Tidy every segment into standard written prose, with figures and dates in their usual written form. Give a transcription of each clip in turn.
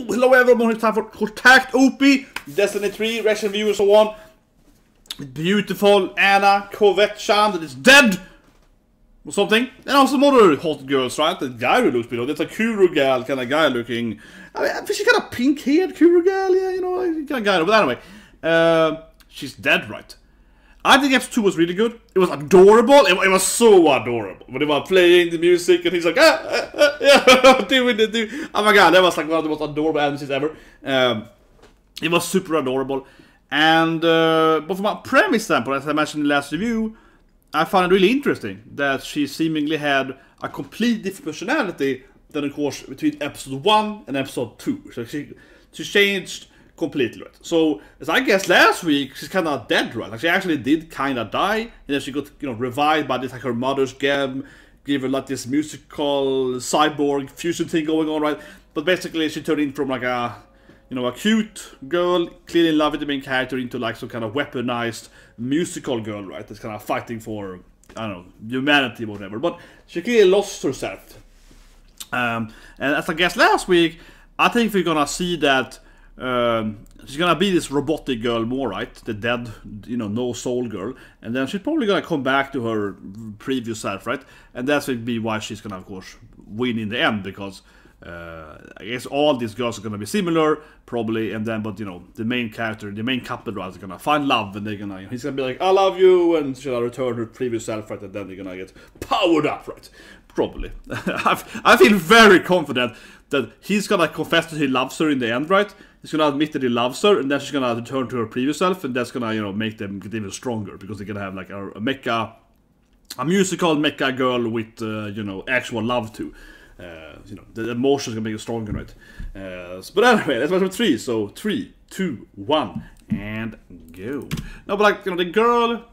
hello everyone, it's time for Takt, OP, Destiny 3, reaction view and so on. Beautiful Anna Cossete that is dead! Or something. And also some other hot girls, right? The guy who looks below, that's a Kuro gall kind of guy looking. I mean, she's kind of pink-haired Kuro gall, yeah, you know, kind of guy. But anyway, she's dead, right? I think episode 2 was really good. It was adorable. It was so adorable. When they were playing the music and he's like, yeah, doing it. Oh my god, that was like one of the most adorable animations ever. It was super adorable. And, but from a premise standpoint, as I mentioned in the last review, I found it really interesting that she seemingly had a completely different personality than, of course, between episode 1 and episode 2. So she changed completely, right? So, as I guess last week, she's kind of dead, right? Like, she actually did kind of die, and then she got, you know, revived by this, like, her mother's gem, gave her, like, this musical cyborg fusion thing going on, right? But basically, she turned in from, like, a, you know, a cute girl, clearly in love with the main character, into, like, some kind of weaponized musical girl, right? That's kind of fighting for, I don't know, humanity or whatever. But she clearly lost herself. And as I guess last week, I think we're gonna see that she's gonna be this robotic girl more, right? The dead, you know, no soul girl. And then she's probably gonna come back to her previous self, right? And that's gonna be why she's gonna, of course, win in the end, because I guess all these girls are gonna be similar, probably, and then, but you know, the main character, the main couple, right, are gonna find love, and they're gonna, he's gonna be like, I love you, and she's gonna return her previous self, right, and then they're gonna get powered up, right? Probably. I feel very confident that he's gonna confess that he loves her in the end, right? He's gonna admit that he loves her, and then she's gonna return to her previous self, and that's gonna, you know, make them get even stronger, because they're gonna have like a mecha, a musical mecha girl with, you know, actual love too. You know, the emotions gonna make it stronger, right? But anyway, that's number 3. So 3, 2, 1, and go. No, but like, you know, the girl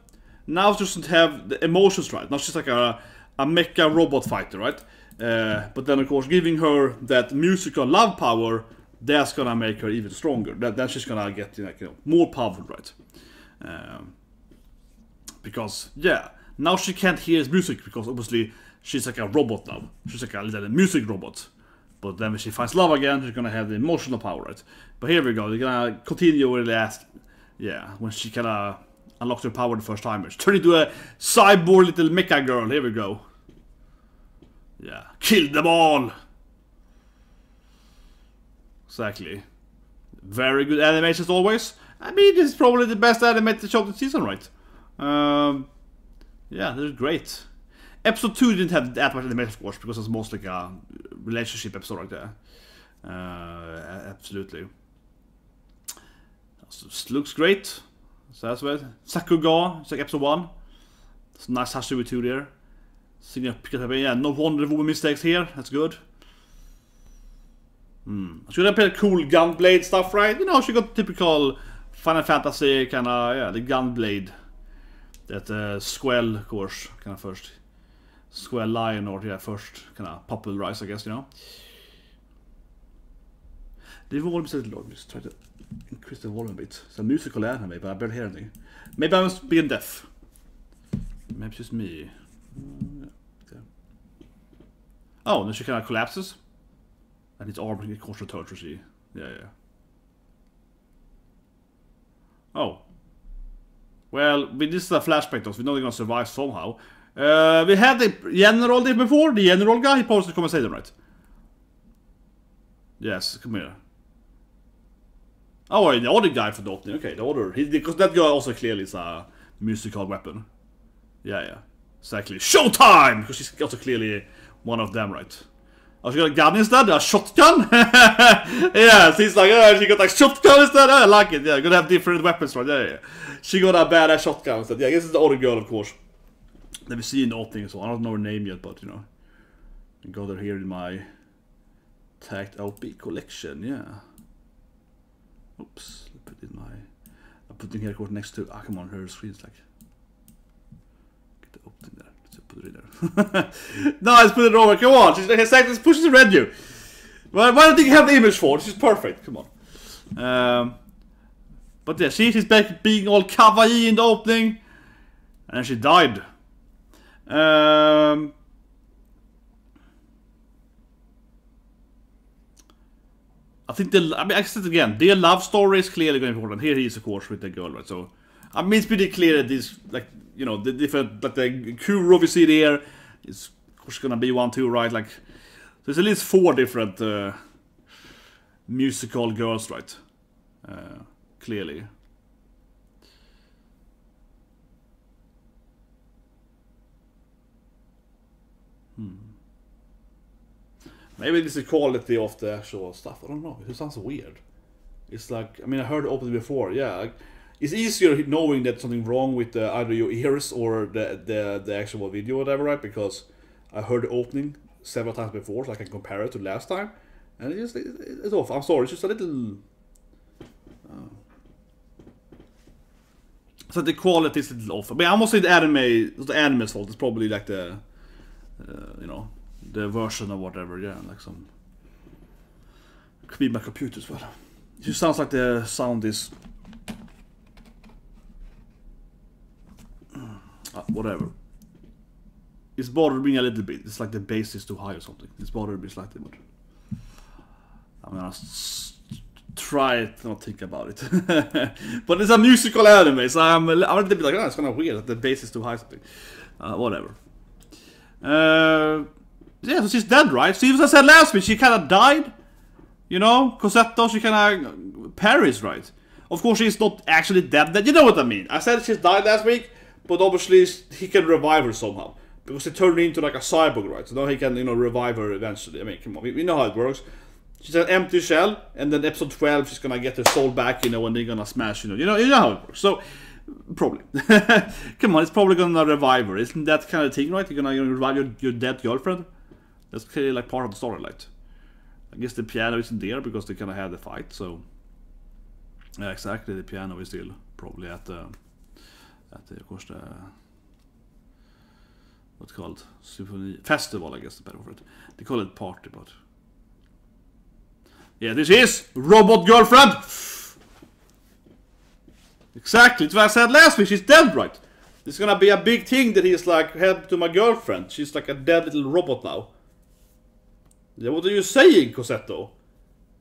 now doesn't have the emotions, right? Now she's like a mecha robot fighter, right? But then, of course, giving her that musical love power, that's gonna make her even stronger. Then she's gonna get, like, you know, more powerful, right? Because, yeah, now she can't hear his music, because obviously she's like a robot now. She's like a little music robot. But then when she finds love again, she's gonna have the emotional power, right? But here we go, they're gonna continue with the last, yeah, when she kinda unlocks her power the first time. She turned into a cyborg little mecha girl, here we go. Yeah, kill them all! Exactly. Very good animations always. I mean, this is probably the best animated show of the season, right? Yeah, they're great. Episode 2 didn't have that much animation, of course, because it's mostly like a relationship episode right there. Absolutely. This looks great. So that's what. Sakuga, it's like episode 1. It's a nice Hashiwi 2 there. Yeah, no wonder woman mistakes here. That's good. Should have played cool gunblade stuff, right? You know, she got typical Final Fantasy kind of, yeah, the gunblade. That Squell, of course, kind of first. Square Lion, or yeah, first kind of popularize, I guess, you know. The volume is a little low. Just try to increase the volume a bit. It's a musical anime, but I barely hear anything. Maybe I must be deaf. Maybe it's just me. Yeah. Oh, then she kind of collapses, and its arm gets returned to see. Yeah. Oh. Well, with this is a flashback, though, so we know they're gonna survive somehow. We had the general there before, the general guy, he posted to come and say them, right? Yes, come here. Oh, the other guy for the opening, okay, the other, because that guy also clearly is a musical weapon. Yeah, exactly. Showtime! Because she's also clearly one of them, right? Oh, she got a gun instead? A shotgun? Yeah, she's like, oh, she got a shotgun instead? Oh, I like it, yeah, gonna have different weapons, right? Yeah. She got a badass shotgun instead. Yeah, I guess it's the other girl, of course. That we see in the opening, so I don't know her name yet, but you know, I got her here in my Takt LP collection, yeah. Oops, I put in my, I put in here, of course, next to, come on, her screen's like, get the opening there, let's put it in there. No, let's put it over, come on, she's like, let's push the red you. Why don't you have the image for? This is perfect, come on. But yeah, she's back being all kawaii in the opening, and she died. I think I said again, their love story is clearly going to be important. Here he is, of course, with the girl, right? So, I mean, it's pretty clear that these, like, you know, the different, like the Kuro we see there is, of course, gonna be 1, 2, right? Like, there's at least 4 different musical girls, right? Clearly. Maybe this is the quality of the actual stuff. I don't know. It sounds weird. It's like, I mean, I heard the opening before. Yeah, like, it's easier knowing that something wrong with either your ears or the actual video or whatever, right? Because I heard the opening several times before, so I can compare it to last time. And it's off. I'm sorry, it's just a little... So the quality is a little off. I mean, I must say the anime's fault. It's probably like the, you know, the version or whatever. Yeah, like some... Could be my computer as well. It just sounds like the sound is... whatever. It's bothered me a little bit. It's like the bass is too high or something. It's bothered me slightly, but... I'm gonna try it, not think about it. But it's a musical anime, so I'm a little bit like, oh, it's kind of weird that the bass is too high or something. Whatever. Yeah, so she's dead, right? See, as I said last week, she kind of died. You know, Cossete, she kind of perished, right? Of course, she's not actually dead. You know what I mean? I said she's died last week, but obviously he can revive her somehow. Because he turned into like a cyborg, right? So now he can, you know, revive her eventually. I mean, come on, we know how it works. She's an empty shell, and then episode 12, she's gonna get her soul back, you know, and they're gonna smash, you know how it works. So, probably. Come on, it's probably gonna revive her. Isn't that kind of thing, right? You're gonna revive your dead girlfriend? That's clearly like part of the story, like. I guess the piano isn't there because they kind of had the fight, so... Yeah, exactly, the piano is still probably at the of course, the... What's it called? Symphony... Festival, I guess, the better word. They call it party, but... Yeah, this is Robot Girlfriend! Exactly, it's what I said last week, she's dead, right? It's gonna be a big thing that he's like, help to my girlfriend. She's like a dead little robot now. Yeah, what are you saying, Cossete?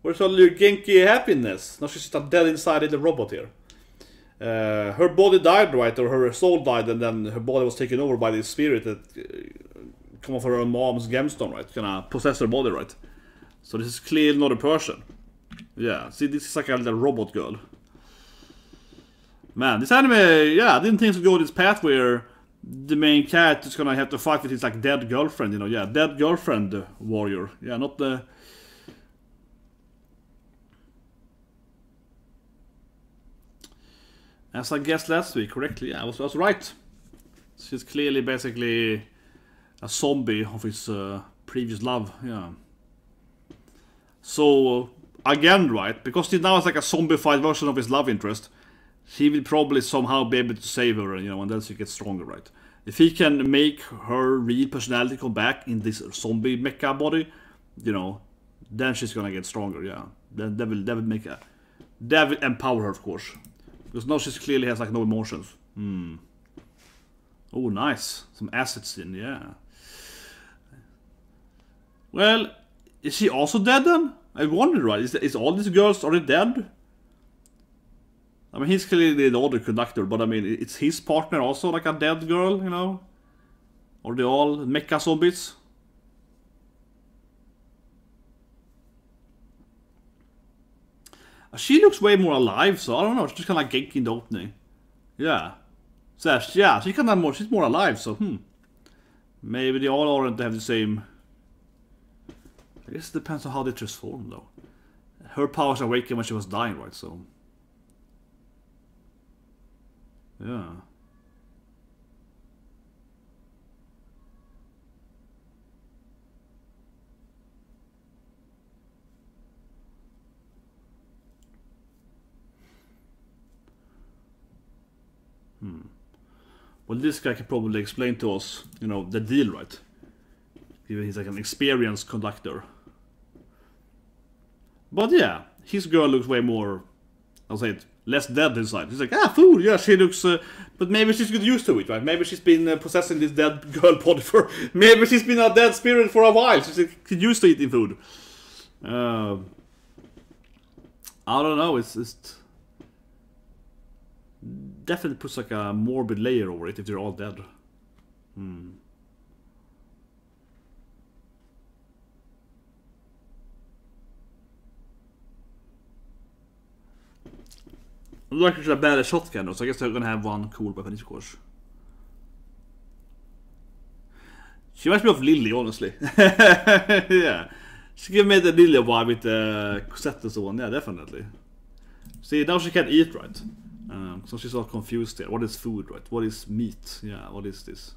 Where's all your Genki happiness? Now she's just dead inside the robot here. Her body died, right? Or her soul died, and then her body was taken over by this spirit that come off her mom's gemstone, right? Gonna possess her body, right? So this is clearly not a person. Yeah, see, this is like a little robot girl. Man, this anime, yeah, I didn't think it would go this path where the main character is gonna have to fight with his like dead girlfriend, you know, yeah, dead girlfriend warrior. Yeah, not the... As I guessed last week correctly, yeah, I was right. She's clearly basically a zombie of his previous love, yeah. So, again, right, because he now has like a zombified version of his love interest, he will probably somehow be able to save her, you know, and then she gets stronger, right? If he can make her real personality come back in this zombie mecha body, you know, then she's gonna get stronger, yeah. Then that will make her... That will empower her, of course. Because now she clearly has like no emotions. Oh, nice. Some assets in, yeah. Well, is she also dead then? I wonder, right? Is all these girls already dead? I mean, he's clearly the other conductor, but I mean, it's his partner also like a dead girl, you know? Or they all mecha zombies? She looks way more alive, so I don't know, she's just kind of like Genki in the opening. Yeah. So, yeah, she's more alive, so, Maybe they all aren't have the same... I guess it depends on how they transform, though. Her powers awakened when she was dying, right, so... Yeah. Well, this guy can probably explain to us, you know, the deal, right? He's like an experienced conductor. But yeah, his girl looks way more, I'll say it, less dead inside. He's like, food, yeah, she looks... but maybe she's get used to it, right? Maybe she's been possessing this dead girl body for... Maybe she's been a dead spirit for a while. She's used to eating food. I don't know, it's definitely puts like a morbid layer over it if they're all dead. Like it's a bad shotgun though, so I guess they're gonna have one cool weapon of course. She reminds me of Lily, honestly. Yeah. She gave me the Lily vibe with the Cossete and so on, yeah, definitely. See, now she can't eat right. So she's all confused here. What is food, right? What is meat? Yeah, what is this?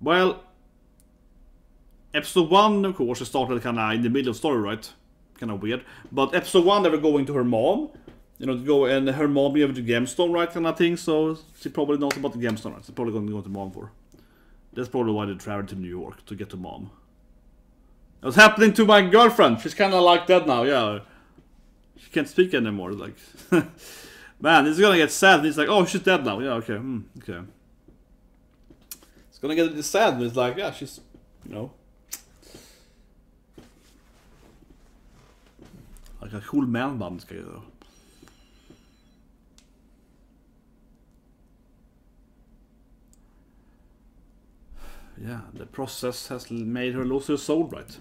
Well, episode 1, of course, started kind of in the middle of the story, right? Kind of weird. But episode 1, they were going to her mom. You know, to go and her mom gave her the gemstone, right, kind of thing. So she probably knows about the gemstone, right? She's probably going to go to mom for. That's probably why they traveled to New York, to get to mom. What's happening to my girlfriend? She's kind of like that now, yeah. She can't speak anymore, like... Man, this is gonna get sad. And he's like, oh, she's dead now. Yeah, okay, okay. It's gonna get sad, but it's like, yeah, she's, you know... Like a cool man band ska jag göra. Yeah, the process has made her lose her soul, right?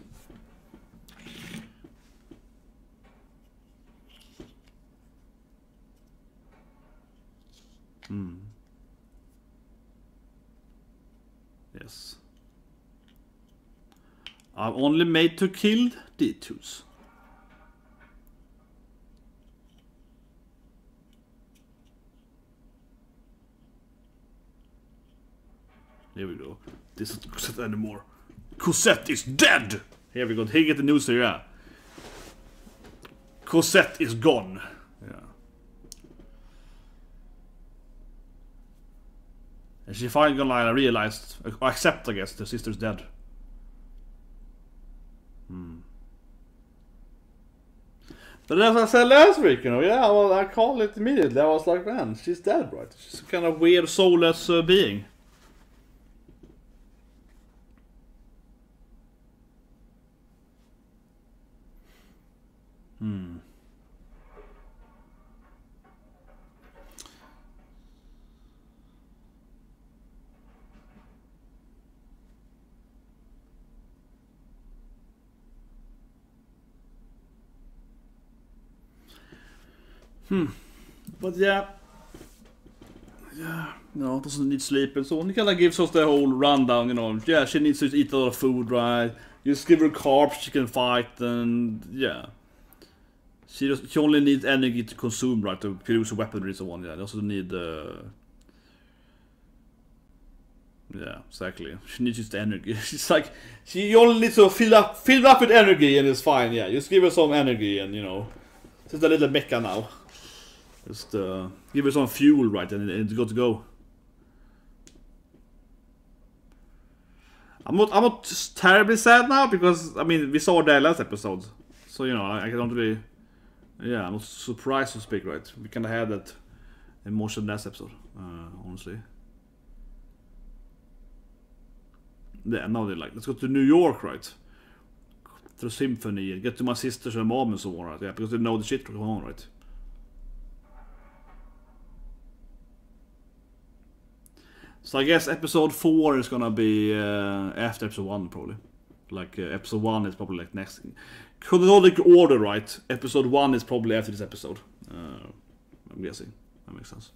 Yes. I'm only made to kill D2s. Here we go. This is not Cossete anymore. Cossete is dead! Here we go. Here get the news here, yeah. Cossete is gone. Yeah. And she finally gonna realize, accept, I guess, the sister's dead. But as I said last week, you know, yeah, well, I called it immediately. I was like, man, she's dead, right? She's a kind of weird, soulless being. But yeah, no, doesn't need sleep and so on. He kind of gives us the whole rundown, you know. Yeah, she needs to eat a lot of food, right? You just give her carbs, she can fight, and yeah. She only needs energy to consume, right, to produce weaponry and so on. Yeah, they also need yeah, exactly. She needs just energy. She's like, she only needs to fill up with energy and it's fine. Yeah, just give her some energy and, you know, just a little mecha now. Just give her some fuel, right, and it's good to go. I'm not just terribly sad now because I mean we saw the last episode, so you know I don't really, yeah, I'm not surprised to speak, right? We kind of had that emotion last episode, honestly. Yeah, now they're like, let's go to New York, right? To the symphony and get to my sisters and mom and so on, right? Yeah, because they know the shit going on, right? So I guess episode 4 is gonna be after episode 1 probably. Like episode 1 is probably like next. Chronologic order, right? Episode 1 is probably after this episode. I'm guessing. That makes sense.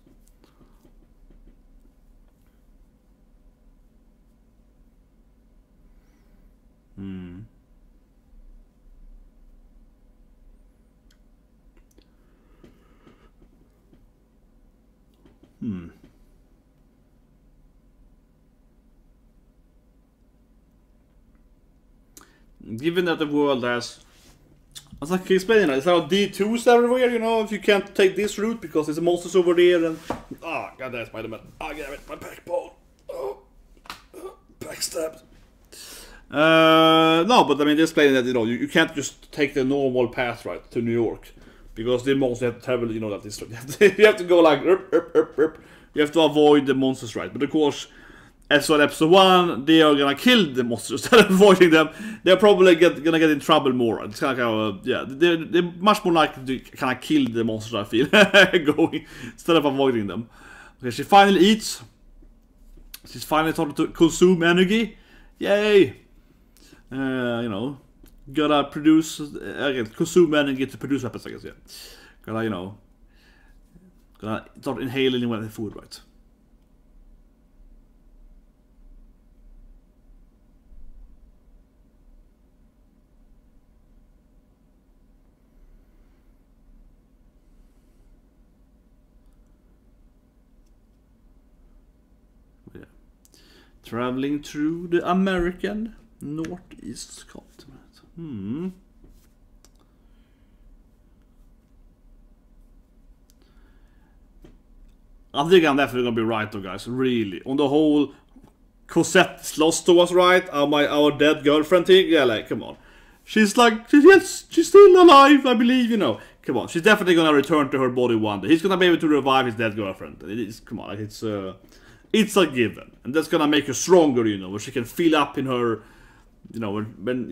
Given that the world has, as I can explain it, it's now D2s everywhere, you know, if you can't take this route because there's monsters over there and... Ah, god damn, Spider-Man. Ah, damn it, my backbone. Oh, backstabbed. No, but I mean, just explaining that, you know, you can't just take the normal path, right, to New York. Because the monsters have to travel, you know, that is... You have to go like... You have to avoid the monsters, right? But of course, as on episode 1, they are gonna kill the monsters instead of avoiding them. They're probably gonna get in trouble more. It's kind of yeah, they're much more likely to kind of kill the monsters, I feel, going instead of avoiding them. Okay, she finally eats. She's finally started to consume energy. Yay! You know, gotta produce again, consume energy to produce weapons, I guess. Yeah, gotta, you know, gotta start inhaling the food, right? Yeah. Traveling through the American Northeast continent. I think I'm definitely gonna be right though, guys. Really, on the whole, Cossete lost to us, right? Our dead girlfriend thing. Yeah, like, come on. She's like, yes, she's still alive, I believe. You know, come on. She's definitely gonna return to her body one day. He's gonna be able to revive his dead girlfriend. It is, come on, like, it's a given, and that's gonna make her stronger. You know, where she can fill up in her. You know, when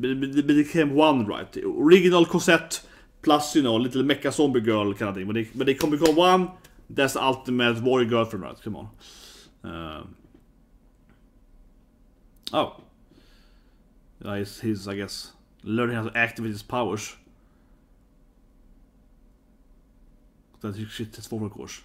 they became one, right? The original Cossete plus, you know, little mecha zombie girl kind of thing. When they can become one, that's the ultimate warrior girlfriend, right? Come on. Oh. He's, I guess, learning how to activate his powers. That shit is forward course.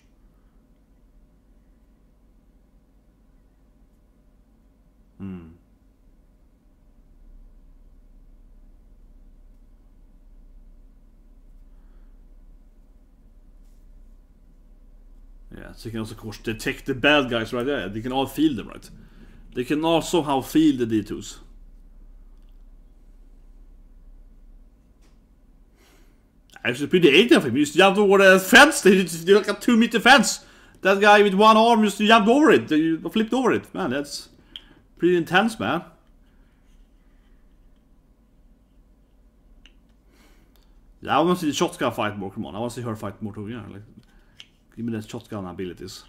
Yeah, so you can also, of course, detect the bad guys right there. They can all feel them, right? They can all somehow feel the D2s. Actually, pretty 80 of him. He just jumped over the fence. They like a 2-meter fence. That guy with one arm just jumped over it. They flipped over it. Man, that's pretty intense, man. Yeah, I want to see the shotgun fight more. Come on, I want to see her fight more too. Yeah, like, give me the shotgun abilities.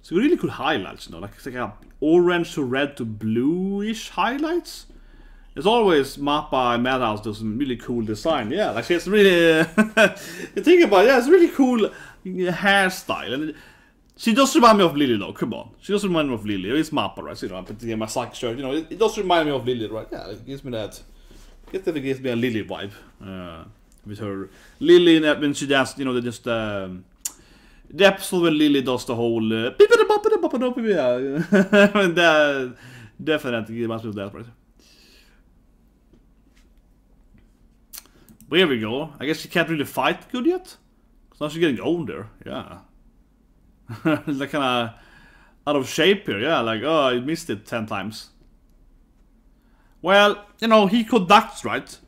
So really cool highlights, you know, like it's like a orange to red to bluish highlights. There's always Mappa and Madhouse does some really cool design. Yeah, like it's really you think about it, yeah, it's a really cool hairstyle. And she does remind me of Lily though, come on. She does remind me of Lily. It's Mappa, right? So, you know, I put my Saki shirt, you know, it does remind me of Lily, right? Yeah, it gives me that. It definitely gives me a Lily vibe. With her Lily when she danced, you know, just the episode when Lily does the whole that definitely reminds me of that, right? But here we go. I guess she can't really fight good yet. So now she's getting older, yeah. Like kinda out of shape here, yeah, like, oh, I missed it 10 times. Well, you know, he conducts, right?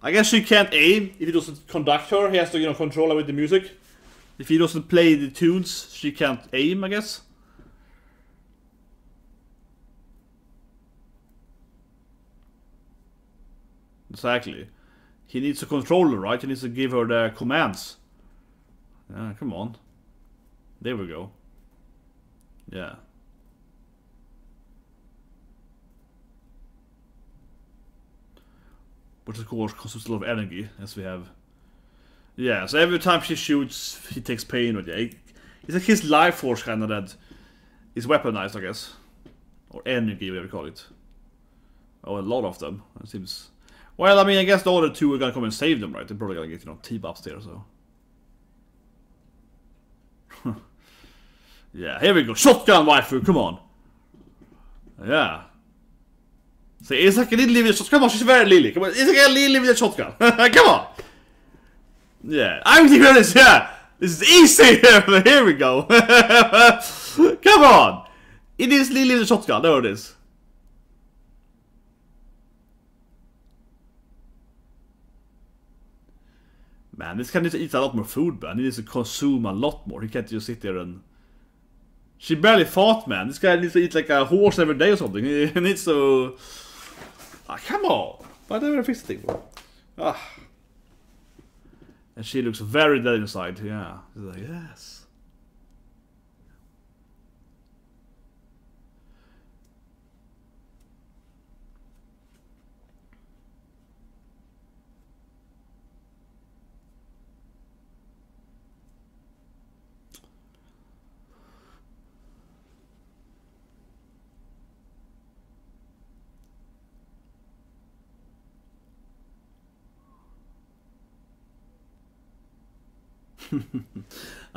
I guess she can't aim if he doesn't conduct her. He has to, you know, control her with the music. If he doesn't play the tunes, she can't aim, I guess. Exactly. He needs to control her, right? He needs to give her the commands. Yeah, come on. There we go. Yeah. Which of course consumes a lot of energy, as we have. Yeah, so every time she shoots, he takes pain with it. It's like his life force kind of that is weaponized, I guess. Or energy, whatever you call it. Oh, a lot of them, it seems. Well, I mean, I guess the other two are gonna come and save them, right? They're probably gonna get, you know, team upstairs, so. Yeah, here we go. Shotgun waifu, come on. Yeah. See, it's like a Lily with a shotgun. Come on, she's very Lily. Come on, it's like a Lily with a shotgun. Come on. Yeah, I'm doing this. Yeah, this is easy. Here we go. Come on. It is Lily with a shotgun. There it is. Man, this guy needs to eat a lot more food, man. He needs to consume a lot more. He can't just sit there and... She barely fought, man. This guy needs to eat like a horse every day or something. He needs to... Ah, come on. Why don't I fix the thing? Ah. And she looks very dead inside. Yeah. She's like, yes.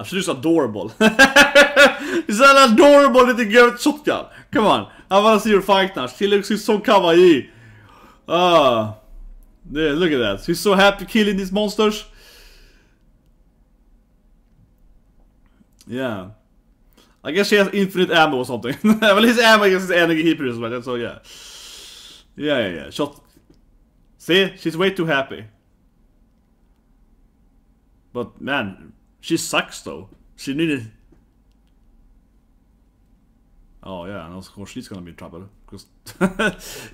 She's adorable. She's an adorable little girl with shotgun. Come on, I wanna see her fight now. She looks so kawaii. Yeah, look at that. She's so happy killing these monsters. Yeah. I guess she has infinite ammo or something. Well, his ammo is energy he produces, right? So yeah. Yeah. Shot. See? She's way too happy. But man, she sucks though. She needed... Oh yeah, and of course she's gonna be in trouble. Because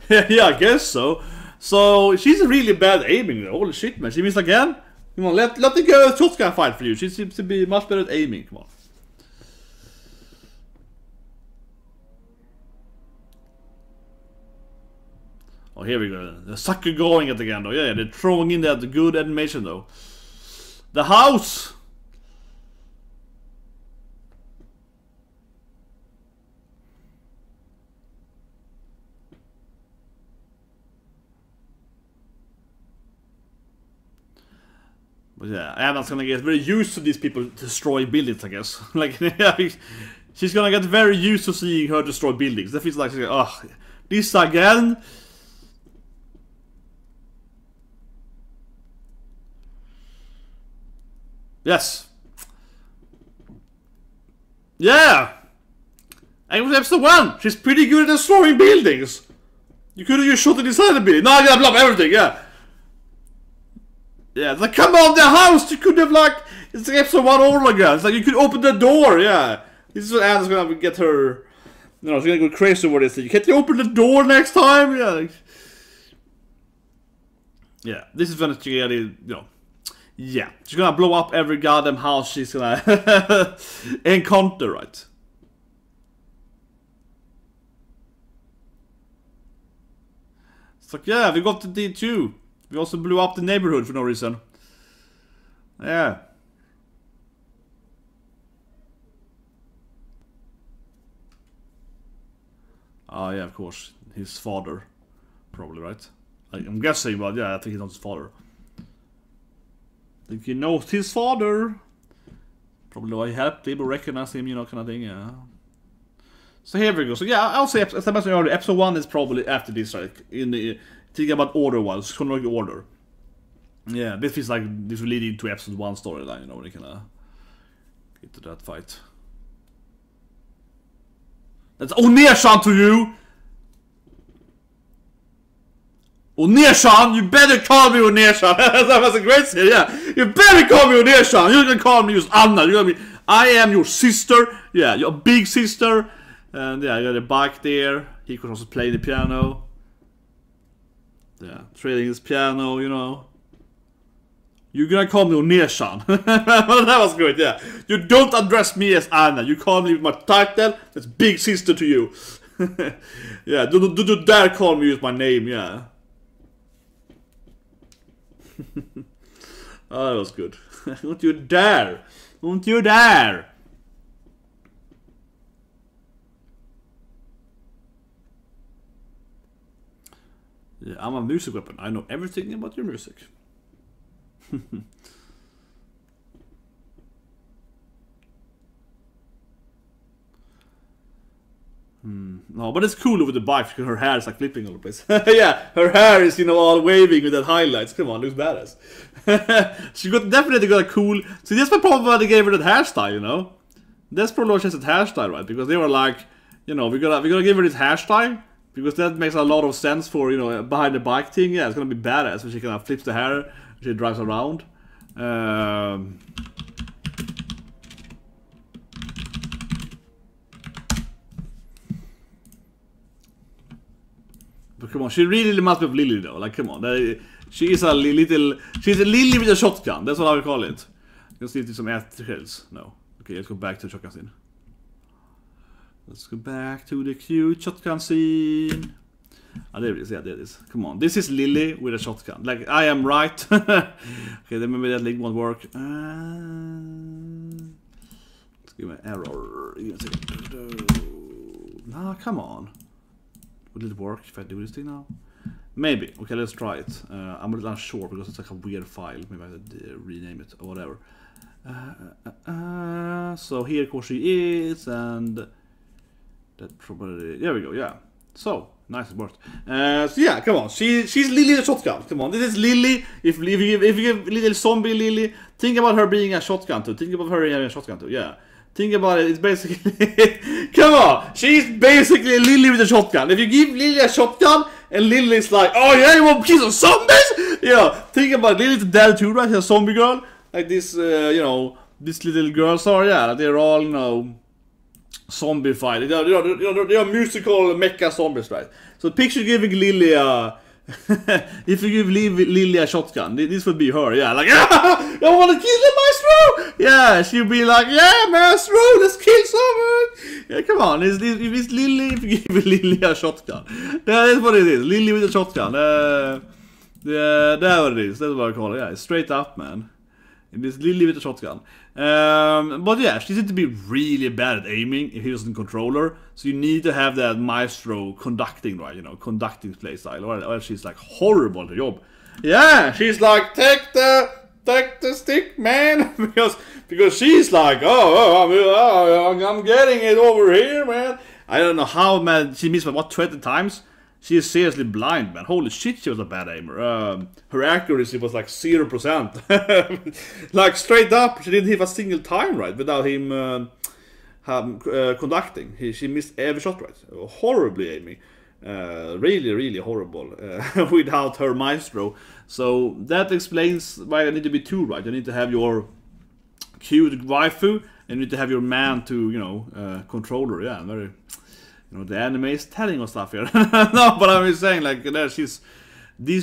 yeah, I guess so. So she's really bad aiming though. Holy shit, man. She missed again? Come on, let the girl shotgun fight for you. She seems to be much better at aiming. Come on. Oh, here we go. The sucker going at again though. Yeah, they're throwing in that good animation though. The house! But yeah, Anna's gonna get very used to these people destroying buildings, I guess. Like, she's gonna get very used to seeing her destroy buildings. That feels like, oh, this again? Yes. Yeah. And it was episode 1. She's pretty good at destroying buildings. You could have just shot it inside the building. No, I gotta blow up everything, yeah. Yeah, it's like, come on, the house! You could have, like, it's like episode 1 over again. It's like, you could open the door, yeah. This is what Anna's gonna get her, you know, she's gonna go crazy over this thing. Can't you open the door next time? Yeah, like, yeah, this is when it's gonna, you know, yeah, she's gonna blow up every goddamn house she's gonna encounter, right? It's like, yeah, we got the D2. We also blew up the neighborhood for no reason. Yeah. Oh yeah, of course. His father. Probably, right? I'm guessing, but yeah, I think he's not his father. I think he knows his father. Probably why he helped people recognize him, you know, kind of thing, yeah. So here we go. So yeah, I'll say, as I mentioned earlier, episode 1 is probably after this, like, in the... Thinking about order-wise, chronological order. Yeah, this feels like this will lead into episode 1 storyline, you know, when they can get to that fight. That's Oneshan to you! Oneshan, you better call me Oneshan! That was a great scene, yeah! You better call me Oneshan! You're gonna call me just Anna, you're gonna be... I am your sister! Yeah, your big sister! And yeah, you got a bike there. He could also play the piano. Yeah, trading his piano, you know. You're gonna call me Oneshan. Well, that was good, yeah. You don't address me as Anna. You call me with my title. That's big sister to you. Yeah, do dare call me with my name, yeah. Oh, that was good. Don't you dare. Don't you dare. Yeah, I'm a music weapon. I know everything about your music. No, but it's cool with the bike because her hair is like flipping all the place. Yeah, her hair is, you know, all waving with that highlights. Come on, looks badass. She definitely got a cool... See, that's the problem why they gave her that hairstyle, you know? That's probably why she has that hairstyle, right? Because they were like, you know, we're gonna give her this hairstyle. Because that makes a lot of sense for, you know, behind the bike thing. Yeah, it's gonna be badass when she kind of flips the hair, she drives around. But come on, she really must be Lily though. Like, come on, she is a little. She's a Lily with a shotgun. That's what I would call it. Let's see if there's some articles. No. Okay, let's go back to the shotgun scene. Let's go back to the cute shotgun scene. Ah, there it is, yeah, there it is. Come on, this is Lily with a shotgun. Like, I am right. Okay, then maybe that link won't work. Let's give me an error. Give me a second. Nah, come on. Will it work if I do this thing now? Maybe. Okay, let's try it. I'm a little unsure because it's like a weird file. Maybe I should rename it or whatever. So here, of course, she is, and that probably, there we go, yeah. So nice, it worked. So yeah, come on, she's Lily the shotgun. Come on, this is Lily. If you give little zombie Lily, think about her being a shotgun too. Think about her having a shotgun too. Yeah, think about it. It's basically, come on, she's basically Lily with a shotgun. If you give Lily a shotgun and Lily's like, oh yeah, you want to kill some zombies? Yeah, think about Lily's dead too, right? She's a zombie girl, like this, you know, these little girls are, yeah, they're all, you know, zombified. They are musical mecha zombies, right? So picture giving Lily a if you give Lily a shotgun, this would be her, yeah, like, yeah, I want to kill the maestro. Yeah, she'd be like, yeah, maestro, let's kill someone. Yeah, come on, if it's Lily, if you give Lily a shotgun, that's what it is. Lily with a shotgun. Yeah, that's what it is. That's what I call it. Yeah, straight up, man. It is Lily with a shotgun. But yeah, she seems to be really bad at aiming if he doesn't control her. So you need to have that maestro conducting, right? You know, conducting play style. Or else she's like horrible at the job. Yeah, she's like, take the stick, man. because she's like, I'm getting it over here, man. I don't know how, man. She missed by what, 20 times? She is seriously blind, man. Holy shit, she was a bad aimer. Her accuracy was like 0%. Like, straight up, she didn't hit a single time right without him conducting. She missed every shot right. Horribly aiming. Really, really horrible. Without her maestro. So that explains why I need to be two right. You need to have your cute waifu, and you need to have your man to, you know, control her. Yeah, very... You know, the anime is telling us stuff here. No, but I'm just saying, like, these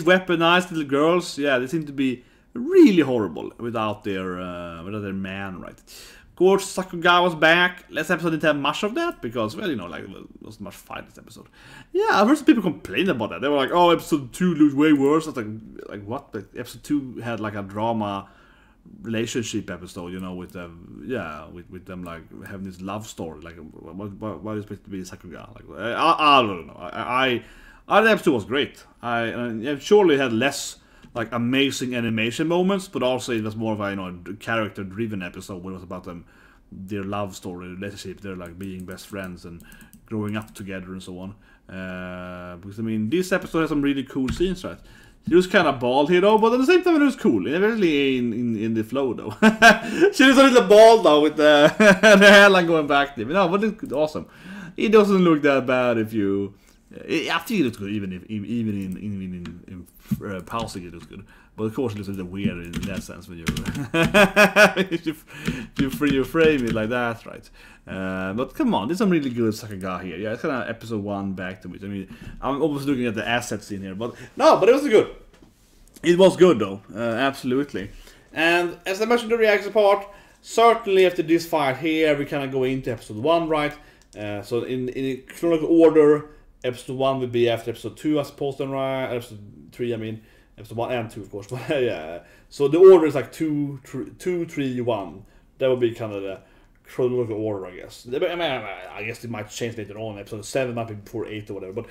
weaponized little girls, yeah, they seem to be really horrible without their man, right? Of course, Sakuga was back. Last episode didn't have much of that because, well, you know, like, there wasn't much fight this episode. Yeah, I've heard some people complain about that. They were like, oh, episode 2 looked way worse. I was like what? But episode 2 had like a drama relationship episode, you know, with them, yeah, with them like having this love story, like what is supposed to be Sakuga, like I don't know. I the episode was great. I surely had less like amazing animation moments, but also it was more of a, you know, character driven episode where it was about them, their love story, relationship, they're like being best friends and growing up together and so on. Because I mean, this episode has some really cool scenes, right? She was kind of bald here though, but at the same time it was cool, especially in the flow though. She was a little bald though with the, the hairline going back to him. No, but it's awesome. It doesn't look that bad if you... I think it looks good even in pausing it looks good. But of course it looks a little weird in that sense when you frame it like that, right? But come on, there's some really good sakuga here. Yeah, it's kind of episode 1 back to it. I mean, I'm almost looking at the assets in here, but no, but it was good. It was good though, absolutely. And as I mentioned in the reaction part, certainly after this fight here, we kind of go into episode 1, right? So in chronological order, episode 1 would be after episode 2, I suppose, then, right? Episode 3, I mean, episode 1 and 2, of course. But yeah, so the order is like 2, 3, 1. That would be kind of the chronological order, I guess. I mean, I guess it might change later on. Episode 7 might be before 8 or whatever, but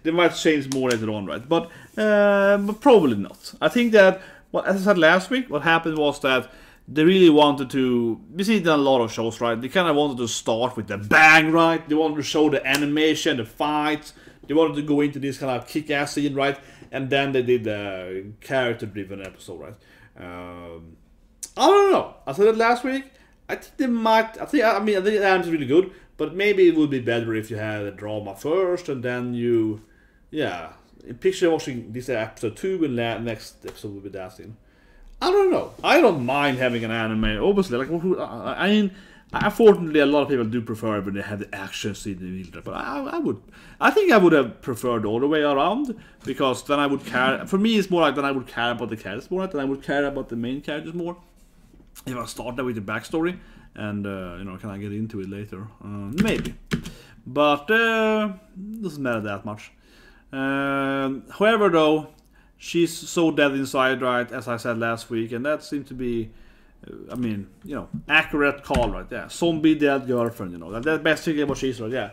they might change more later on, right? But probably not. I think that, well, as I said last week, what happened was that they really wanted to... We see it in a lot of shows, right? They kind of wanted to start with the bang, right? They wanted to show the animation, the fights. They wanted to go into this kind of kick-ass scene, right? And then they did the character-driven episode, right? I don't know. I said it last week. I think they might... I think the anime is really good, but maybe it would be better if you had a drama first, and then you... Yeah. Picture watching this episode 2, and next episode will be that scene. I don't know. I don't mind having an anime. Obviously, like, I mean, unfortunately, a lot of people do prefer when they have the action scene in the middle. But I think I would have preferred all the way around, because then I would care. For me, it's more like then I would care about the characters more, than I would care about the main characters more. If I started with the backstory, and you know, can I get into it later? Maybe, but doesn't matter that much. However, though, she's so dead inside, right, as I said last week, and that seemed to be, I mean, you know, accurate call, right? Yeah, zombie dead girlfriend, you know, that's basically what she's, right? Yeah.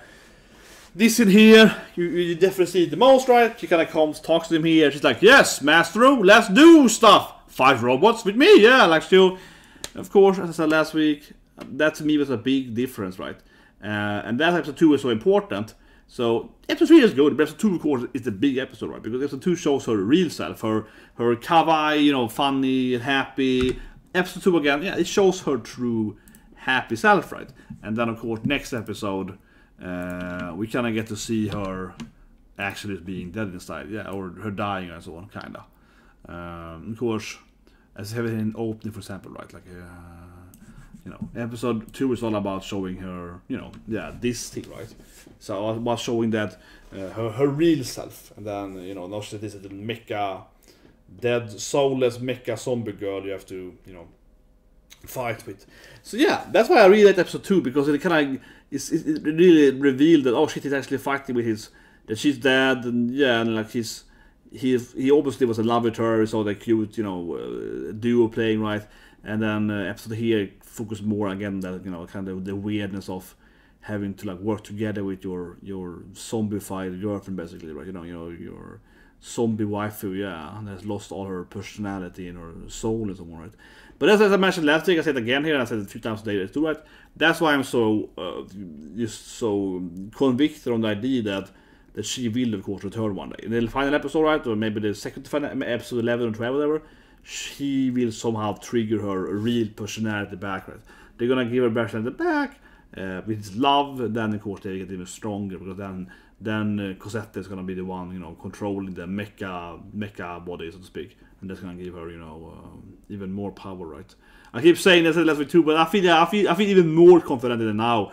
This in here, you definitely see it the most, right? She kind of comes, talks to him here. She's like, yes, Master, let's do stuff. 5 robots with me, yeah, like she'll of course, as I said last week, that to me was a big difference, right? And that episode 2 was so important. So episode 3 is good, but episode 2 of course is the big episode, right? Because episode 2 shows her real self, her kawaii, you know, funny, happy. Episode 2 again, yeah, it shows her true happy self, right? And then of course next episode we kind of get to see her actually being dead inside, yeah, or her dying and so on, kind of. Of course, as having an opening, for example, right? Like, you know, episode 2 is all about showing her, you know, yeah, this thing, right? So I was showing that her real self, and then, you know, now she this is the mecha, dead, soulless mecha zombie girl you have to, you know, fight with. So yeah, that's why I really like episode 2, because it kind of it really revealed that, oh shit, he's actually fighting with his, that she's dead, and yeah, and like he obviously was in love with her, so that cute, you know, duo playing, right? And then episode here focused more again that, you know, kind of the weirdness of having to like work together with your zombified girlfriend, basically, right? You know, your zombie waifu, yeah, and has lost all her personality and her soul and so on, right? But as I mentioned last week, I said it again here, and I said it 2 times today too, right? That's why I'm so just so convicted on the idea that she will, of course, return one day. In the final episode, right, or maybe the second final episode 11 or 12, whatever, she will somehow trigger her real personality back, right? They're gonna give her personality back with love, then of course they get even stronger, because then Cossete is gonna be the one, you know, controlling the mecha body, so to speak, and that's gonna give her, you know, even more power, right? I keep saying this last week too, but I feel even more confident in it now,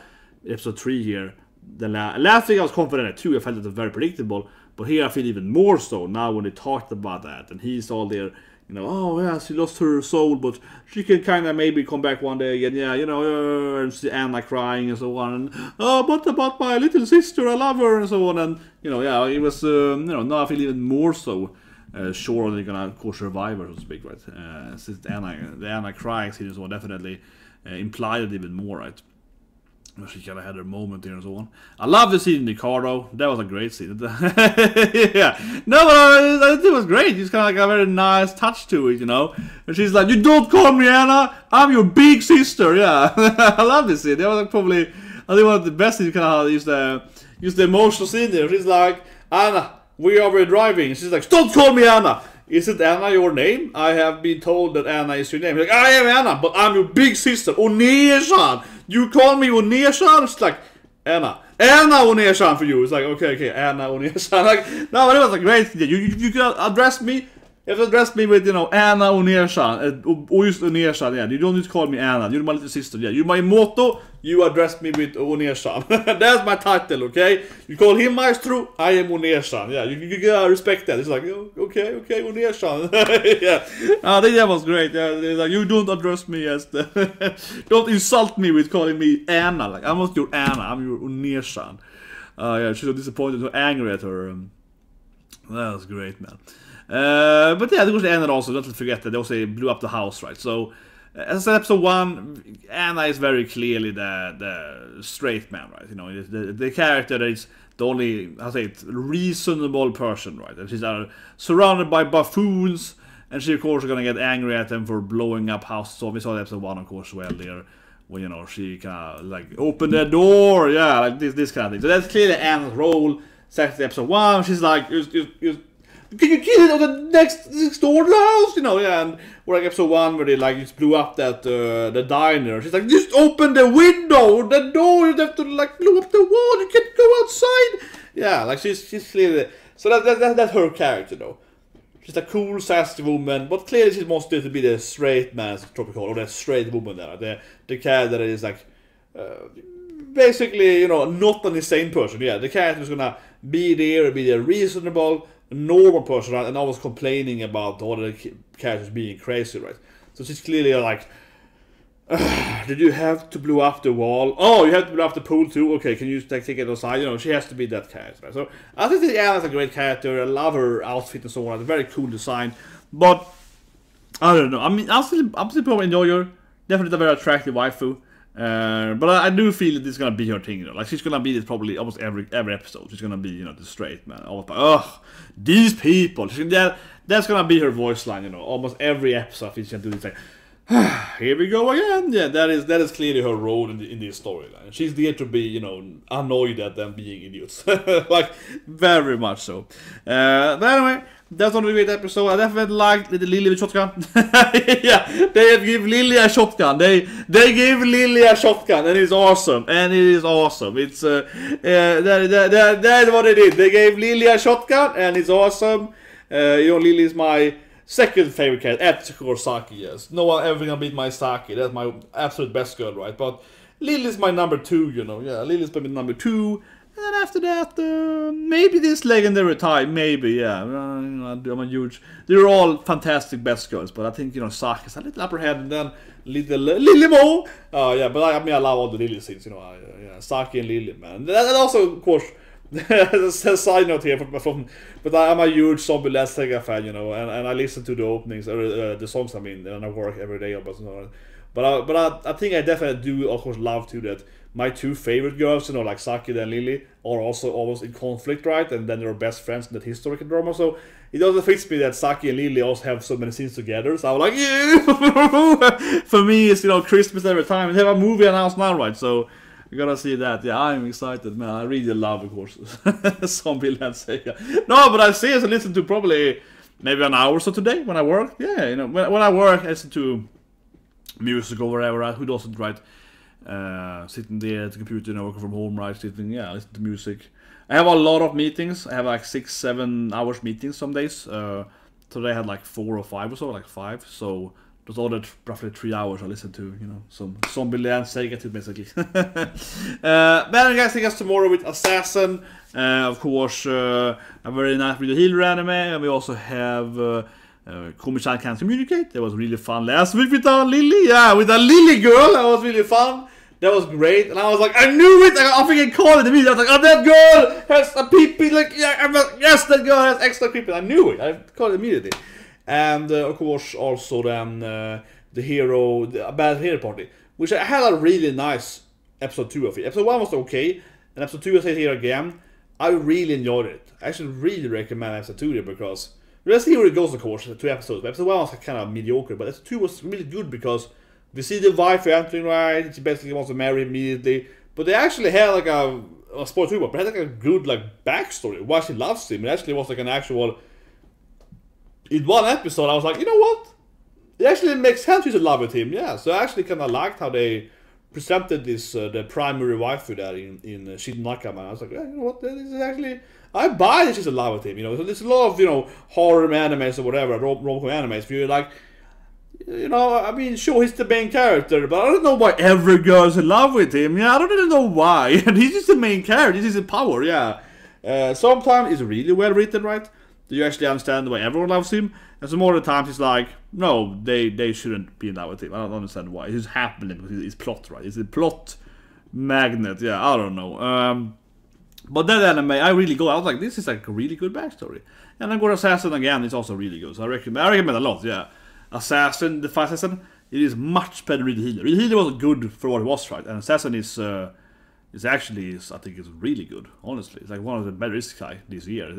episode 3 here. Last week I was confident too. I felt it was very predictable, but here I feel even more so now when they talked about that, and he's all there, you know, oh yeah, she lost her soul, but she can kind of maybe come back one day again, yeah, you know, and see Anna crying and so on, and oh, but about my little sister, I love her, and so on, and you know, yeah, it was, you know, now I feel even more so sure they're gonna, of course, survive her, so to speak, right? Since the Anna crying scene and so on definitely implied it even more, right? She kind of had her moment here and so on. I love the scene in the car though. That was a great scene. Yeah. No, but it was great. It's kind of like a very nice touch to it, you know. And she's like, "You don't call me Anna. I'm your big sister." Yeah. I love this scene. That was like probably, I think one of the best scenes. Kind of use the emotional scene there. She's like, "Anna, we are driving." She's like, "Don't call me Anna. Isn't Anna your name? I have been told that Anna is your name." She's like, "I am Anna, but I'm your big sister, Oneshan. You call me Oneshan?" It's like, Anna Oneshan for you. It's like, okay, Anna Oneshan. Like, no, but it was a great thing. You can address me. You have to address me with, you know, Anna Oneshan. Or just Oneshan, yeah. You don't need to call me Anna. You're my little sister, yeah. You're my motto. You address me with Oneshan. That's my title, okay? You call him Maestro, I am Oneshan. Yeah, you gotta respect that. It's like, oh, okay, Oneshan. Yeah. I think that was great. Yeah, like, you don't address me as the... Don't insult me with calling me Anna. Like, I'm not your Anna, I'm your Oneshan. Yeah, she's so disappointed, so angry at her. That was great, man. But yeah, there was the end also, don't forget that they also blew up the house, right? So, as I said, episode 1, Anna is very clearly the straight man, right? You know, the character that is the only, how to say it, reasonable person, right? And she's surrounded by buffoons, and she, of course, is gonna get angry at them for blowing up houses. So we saw episode 1, of course, well there, when, you know, she kind of, like, open the door, yeah, like this kind of thing. So that's clearly Anna's role. Second episode 1, she's like, can you kill it on the next door house? You know, yeah, and we're like episode 1 where they like just blew up that the diner. She's like, just open the window, the door. You have to like blow up the wall. You can't go outside. Yeah, like she's clearly, so that's her character though. She's a cool, sassy woman, but clearly she wants to be the straight man, tropical, or the straight woman there. The character that is like basically, you know, not an insane person. Yeah, the character is gonna be there, reasonable, normal person, right? And I was complaining about all the characters being crazy, right? So she's clearly like, did you have to blow up the wall? Oh, you have to blow up the pool too? Okay, can you take it aside? You know, she has to be that character, right? So I think that Anna's a great character. I love her outfit and so on. It's a very cool design. But I don't know. I mean, I'm still probably enjoy her. Definitely a very attractive waifu. But I do feel that this is gonna be her thing, you know. Like, she's gonna be this probably almost every episode. She's gonna be, you know, the straight man. Almost like, ugh, these people. That's gonna be her voice line, you know. Almost every episode she's gonna do this like, Here we go again. Yeah, that is clearly her role in this storyline. She's there to be, you know, annoyed at them being idiots. Like, very much so. But anyway, that's not a great episode. I definitely liked the Lily with shotgun. Yeah, they give Lily a shotgun. They gave Lily a shotgun, and it's awesome. And it is awesome. It's that's what they did. They gave Lily a shotgun, and it's awesome. You know, Lily is my second favorite character after Saki, yes. No one ever gonna beat my Saki. That's my absolute best girl, right? But Lily's my number 2, you know. Yeah, Lily's my number 2. And then after that, maybe this legendary time, maybe, yeah. I'm a huge... They're all fantastic best girls, but I think, you know, Saki's a little upper hand, and then Lily Mo. Yeah, but I mean, I love all the Lily scenes, you know. Yeah, Saki and Lily, man. And also, of course... a side note here but I'm a huge Zombie Last Saga fan, you know, and I listen to the openings or the songs, I mean, and I work every day or something. But I think I definitely do, of course, love to that my 2 favorite girls, you know, like Saki and Lily, are also almost in conflict, right? And then they're best friends in that historical drama. So it also fits me that Saki and Lily also have so many scenes together. So I'm like, yeah. For me, it's, you know, Christmas every time. They have a movie announced now, right? So you gotta see that. Yeah, I'm excited, man. I really love, of course, Zombie Land Sega. No, but I seriously listen to probably maybe an hour or so today when I work. Yeah, you know, when I work, I listen to music or whatever. Right? Who doesn't, right? Sitting there at the computer, you know, working from home, right? Sitting, yeah, listen to music. I have a lot of meetings. I have like 6-7 hours meetings some days. Today I had like 4 or 5 or so, like 5. So those other roughly 3 hours I listened to, you know, some Zombie Land Sega to basically. But guys, I guess tomorrow with Assassin, of course, a very nice video healer anime, and we also have Komi-chan Can't Communicate. That was really fun last week with our Lily, yeah, with a Lily girl. That was really fun. That was great, and I was like, I knew it. I think I called it immediately. I was like, oh, that girl has a pee-pee. Like, yeah, I'm like, yes, that girl has extra creepy. I knew it. I called it immediately. And of course, also then the hero, a bad hero party, which I had a really nice episode 2 of it. Episode 1 was okay, and episode 2 I say here again. I really enjoyed it. I actually really recommend episode 2 here because let's see where it goes. Of course, 2 episodes. But episode 1 was kind of mediocre, but episode 2 was really good because we see the wife entering, right? She basically wants to marry immediately, but they actually had like a spoiler 2, but they had like a good like backstory why she loves him. It actually was like an actual. In one episode, I was like, you know what? It actually makes sense she's in love with him, yeah. So I actually kind of liked how they presented this, the primary wife for that in Shin Nakama. I was like, yeah, you know what? This is actually, I buy that she's in love with him, you know. So there's a lot of, you know, horror animes or whatever, rom-com animes, where you're like, you know, I mean, sure, he's the main character, but I don't know why every girl's in love with him. Yeah, I don't really know why. And he's just the main character, he's in power, yeah. Sometimes it's really well written, right? You actually understand why everyone loves him, and some more of the times it's like, no, they shouldn't be in love with him. I don't understand why. It's happening because it's plot, right? It's a plot magnet. Yeah, I don't know. But that anime, I was like, this is like a really good backstory. And then go Assassin again. It's also really good. So I recommend a lot. Yeah, Assassin, the Fight Assassin, it is much better than Reed Healer. Reed Healer was good for what it was, right? And Assassin is. Actually, I think it's really good, honestly. It's like one of the better isekai this year.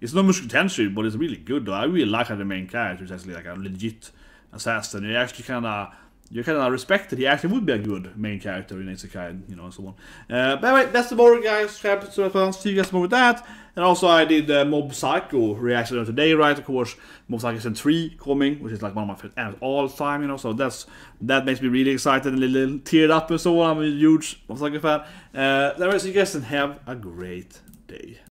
It's not much potential, but it's really good though. I really like how the main character is actually like a legit assassin. You actually kind of respect that he actually would be a good main character in isekai, you know, and so on. But anyway, that's tomorrow, guys. See you guys tomorrow with that. And also, I did Mob Psycho reaction today, right? Of course, Mob Psycho Season 3 coming, which is like one of my favorite animes all time, you know. So that makes me really excited and a little teared up and so on. I'm a huge Mob Psycho fan. Anyways, you guys can have a great day.